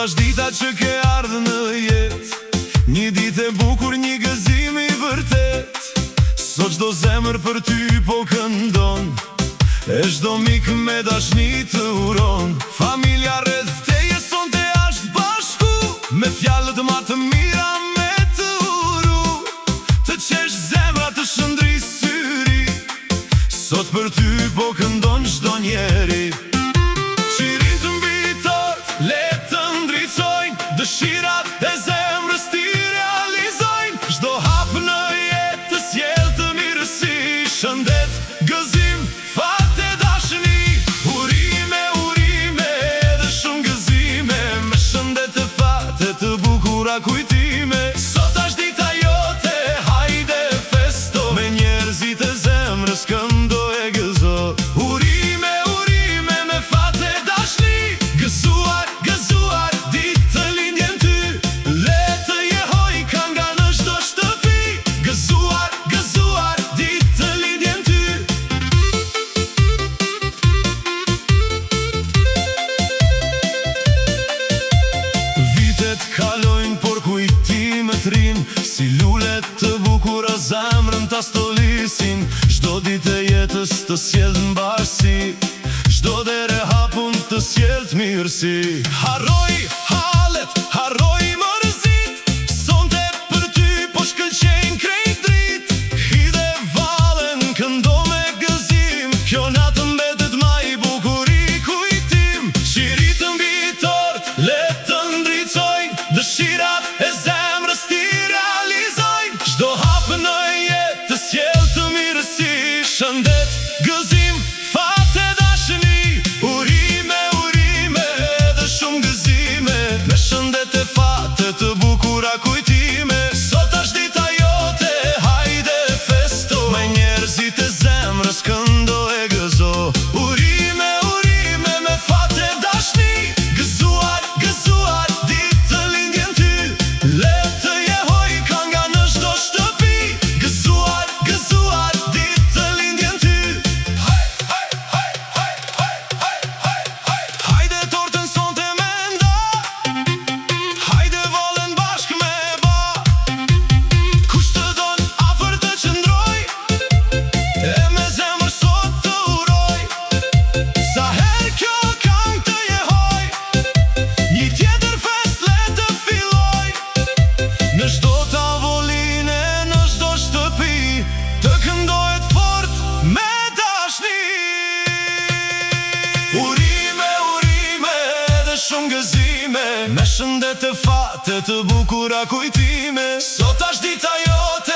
është dita që ke ardhë në jet, një ditë e bukur, një gëzim i vërtet. Sot çdo zemër për ty po këndon, e çdo mik me dashni të uron. Familja rreth teje sonte ashtë bashku, me fjalët ma të mira me të uru, të qesh zemra të shëndris syri. Sot për ty po këndon çdo njeri. Qirin të mbi tort, le të ndricojnë, dëshirat e zemrës ti realizojnë. Çdo hap në jetë të sjell të mirësi, shëndet, gëzim, fat e dashni. Urime, urime, edhe shumë gëzime, me shëndet e fat e të bukura kujtime. Sot është dita jote, hajde festo, me njerëzit e zemrës këndo e gëzo. Urime, urime, me fat e dashni, gëzuar, gëzuar, ditë të lindjen ty. Le të jehoj kënga në çdo shtëpi, gëzuar, gëzuar, ditë të lindjen ty. Vitet kalojnë, por kujtimet rin, si lulet të bukura zemrën ta stolisin. Çdo ditë e jetës të sjell mbarësi, çdo derë e hapun të sjell të mirësi. Harroj hallet, harroj mërzit, sonte për ty po shkëlqejnë krejt drit. Hidhe vallen, këndo me gëzim, kjo natë mbetet ma i bukur i kujtim. Qirit të mbi tort, le të ndricojnë, dëshirat e zemrës ti realizojnë. Çdo hap në jetë të sjell të mirësi, shëndet, gëzim, fat e dashni. Urime, urime, edhe shumë gëzime, me shëndet e fat e të bukura kujtime. Sot është dita jote, hajde festo, me njerëzit e zemrës këndo e gëzo. Urime, urime, me fat e dashni, gëzuar, gëzuar, ditë të lindjen ty. Le të jehoj kënga në çdo shtëpi, gëzuar, gëzuar, ditë të lindjen ty. Hajde tortën sonte me nda, hajde vallen bashk me ba. Kush të don afër të qëndroj, e me zemër sot të uroj. Sa her kjo këngë të jehoj, një tjetër fest le të filloj. Në çdo tavoline, në çdo shtëpi, të këndohet fort me dashni. Urime, urime, edhe shumë gëzime, me shëndet e fat e të bukura kujtime. Sot është dita jote,